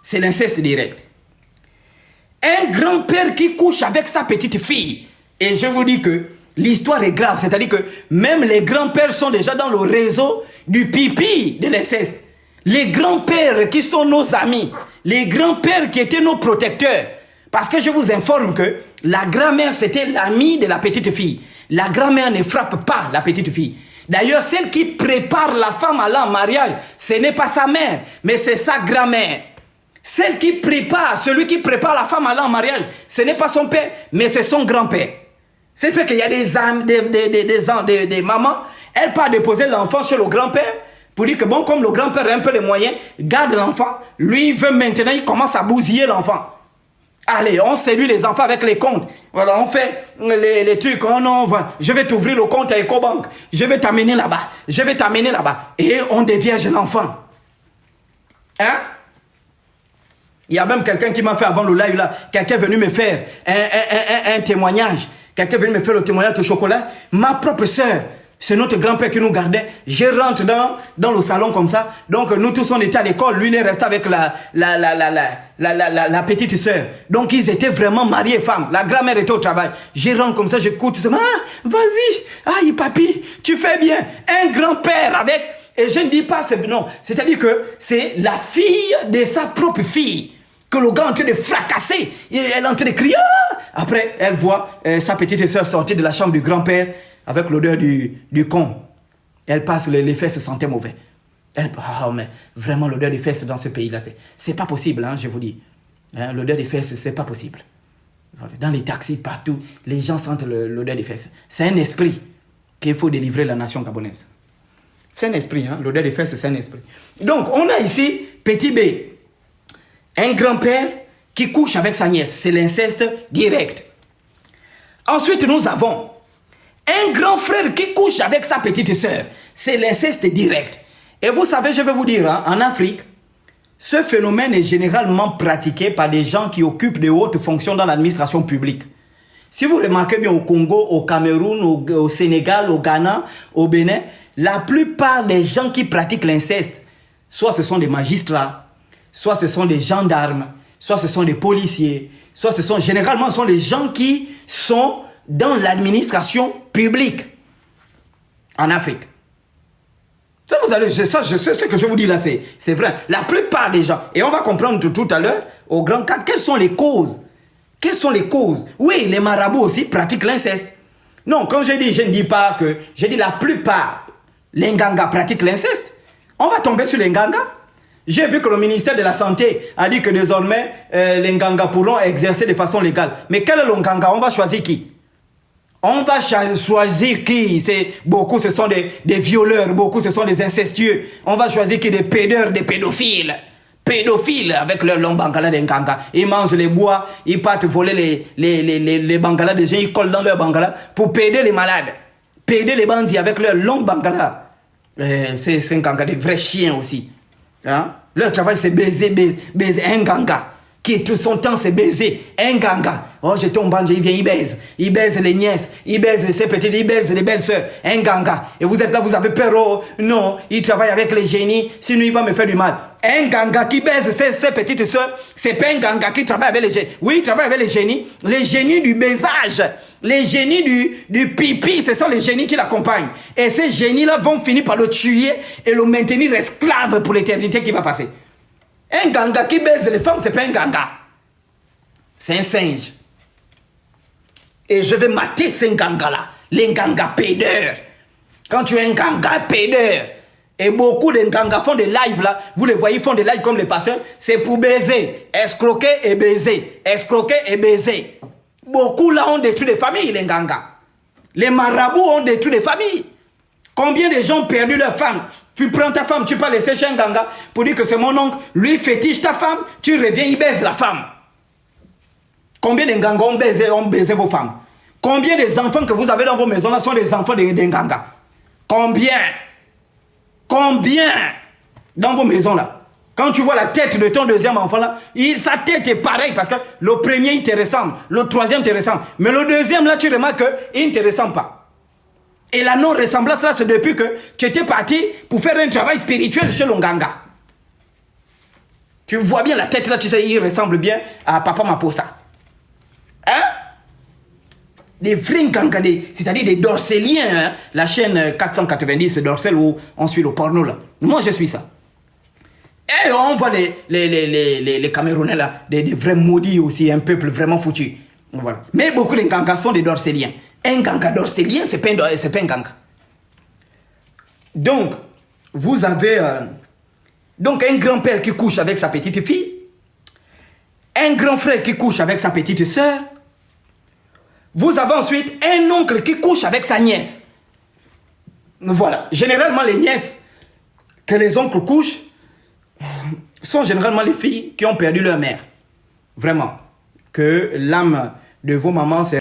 c'est l'inceste direct. Un grand-père qui couche avec sa petite fille. Et je vous dis que l'histoire est grave. C'est-à-dire que même les grands-pères sont déjà dans le réseau du pipi de l'inceste. Les grands-pères qui sont nos amis. Les grands-pères qui étaient nos protecteurs. Parce que je vous informe que la grand-mère, c'était l'amie de la petite fille. La grand-mère ne frappe pas la petite fille. D'ailleurs, celle qui prépare la femme à l'en mariage, ce n'est pas sa mère, mais c'est sa grand-mère. Celle qui prépare, celui qui prépare la femme à l'en mariage, ce n'est pas son père, mais c'est son grand-père. C'est fait qu'il y a des mamans, elles partent déposer l'enfant chez le grand-père pour dire que bon, comme le grand-père a un peu les moyens, garde l'enfant. Lui, il veut maintenant, il commence à bousiller l'enfant. Allez, on séduit les enfants avec les comptes. Voilà, on fait les trucs. Oh non, je vais t'ouvrir le compte à EcoBank. Je vais t'amener là-bas. Je vais t'amener là-bas. Et on dévierge l'enfant. Hein? Il y a même quelqu'un qui m'a fait avant le live là. Quelqu'un est venu me faire un témoignage. Quelqu'un est venu me faire le témoignage de chocolat. Ma propre soeur. C'est notre grand-père qui nous gardait. Je rentre dans le salon comme ça. Donc, nous tous, on était à l'école. Lui, il est resté avec la petite sœur. Donc, ils étaient vraiment mariés femmes. La grand-mère était au travail. Je rentre comme ça, j'écoute. Ah, vas-y. Aïe, papy, tu fais bien. Un grand-père avec... Et je ne dis pas... Non, c'est-à-dire que c'est la fille de sa propre fille que le gars est en train de fracasser. Elle est en train de crier. Après, elle voit sa petite sœur sortir de la chambre du grand-père avec l'odeur du con. Elle passe, les fesses se sentaient mauvais. Elle, oh, mais vraiment l'odeur des fesses dans ce pays-là, c'est pas possible, hein, je vous dis. Hein, l'odeur des fesses, c'est pas possible. Dans les taxis, partout, les gens sentent l'odeur des fesses. C'est un esprit qu'il faut délivrer la nation gabonaise. C'est un esprit, hein, l'odeur des fesses, c'est un esprit. Donc, on a ici, petit B, un grand-père qui couche avec sa nièce. C'est l'inceste direct. Ensuite, nous avons un grand frère qui couche avec sa petite sœur. C'est l'inceste direct. Et vous savez, je vais vous dire, hein, en Afrique, ce phénomène est généralement pratiqué par des gens qui occupent de hautes fonctions dans l'administration publique. Si vous remarquez bien au Congo, au Cameroun, au Sénégal, au Ghana, au Bénin, la plupart des gens qui pratiquent l'inceste, soit ce sont des magistrats, soit ce sont des gendarmes, soit ce sont des policiers, soit ce sont généralement ce sont les gens qui sont dans l'administration publique en Afrique. Ça, vous allez, ça, je sais ce que je vous dis là, c'est vrai. La plupart des gens, et on va comprendre tout à l'heure, au grand cadre, quelles sont les causes? Quelles sont les causes? Oui, les marabouts aussi pratiquent l'inceste. Non, quand je dis, je ne dis pas que, je dis la plupart, les Nganga pratiquent l'inceste. On va tomber sur les Nganga. J'ai vu que le ministère de la Santé a dit que désormais, les Nganga pourront exercer de façon légale. Mais quel est le Nganga? On va choisir qui? On va choisir qui? Beaucoup ce sont des violeurs, beaucoup ce sont des incestueux. On va choisir qui? Des pédeurs, des pédophiles. Pédophiles avec leur long bangala des Nganga. Ils mangent les bois, ils partent voler les bangalas des gens, ils collent dans leur bangala pour péder les malades. Péder les bandits avec leur long bangala. C'est un Nganga, des vrais chiens aussi. Hein? Leur travail c'est baiser un Nganga. Qui tout son temps c'est baiser un Nganga. Oh, je tombe bandit, il vient, il baise les nièces, il baise ses petites, il baise les belles sœurs, un Nganga. Et vous êtes là, vous avez peur, oh, non, il travaille avec les génies, sinon il va me faire du mal. Un Nganga qui baise ses petites sœurs, c'est pas un Nganga qui travaille avec les génies. Oui, il travaille avec les génies du baisage, les génies du pipi, ce sont les génies qui l'accompagnent. Et ces génies-là vont finir par le tuer et le maintenir esclave pour l'éternité qui va passer. Un Nganga qui baise les femmes, c'est pas un Nganga. C'est un singe. Et je vais mater ces Nganga-là. Les Nganga pédeurs. Quand tu es un Nganga pédeur, et beaucoup de Nganga font des lives là, vous les voyez, ils font des lives comme les pasteurs, c'est pour baiser, escroquer et baiser, escroquer et baiser. Beaucoup là ont détruit des familles, les Nganga. Les marabouts ont détruit des familles. Combien de gens ont perdu leur femme? Tu prends ta femme, tu peux laisser chez un Nganga pour dire que c'est mon oncle. Lui fétiche ta femme, tu reviens, il baise la femme. Combien de Nganga ont baisé vos femmes? Combien des enfants que vous avez dans vos maisons là sont des enfants de Nganga? Combien? Combien dans vos maisons là? Quand tu vois la tête de ton deuxième enfant là, sa tête est pareille parce que le premier il te ressemble, le troisième te ressemble. Mais le deuxième là, tu remarques qu'il ne te ressemble pas. Et la non-ressemblance là, c'est depuis que tu étais parti pour faire un travail spirituel chez le Nganga. Tu vois bien la tête là, tu sais, il ressemble bien à Papa Maposa. Hein? Des vrais Nganga, c'est-à-dire des Dorceliens. Hein? La chaîne 490 Dorcel où on suit le porno là. Moi, je suis ça. Et on voit les Camerounais là, des vrais maudits aussi, un peuple vraiment foutu. Voilà. Mais beaucoup de Ngangas sont des Dorceliens. Un Nganga Dorcelien, c'est pas un Nganga. Donc, vous avez donc un grand-père qui couche avec sa petite fille, un grand frère qui couche avec sa petite sœur. Vous avez ensuite un oncle qui couche avec sa nièce. Voilà. Généralement, les nièces que les oncles couchent sont généralement les filles qui ont perdu leur mère. Vraiment. Que l'âme de vos mamans, c'est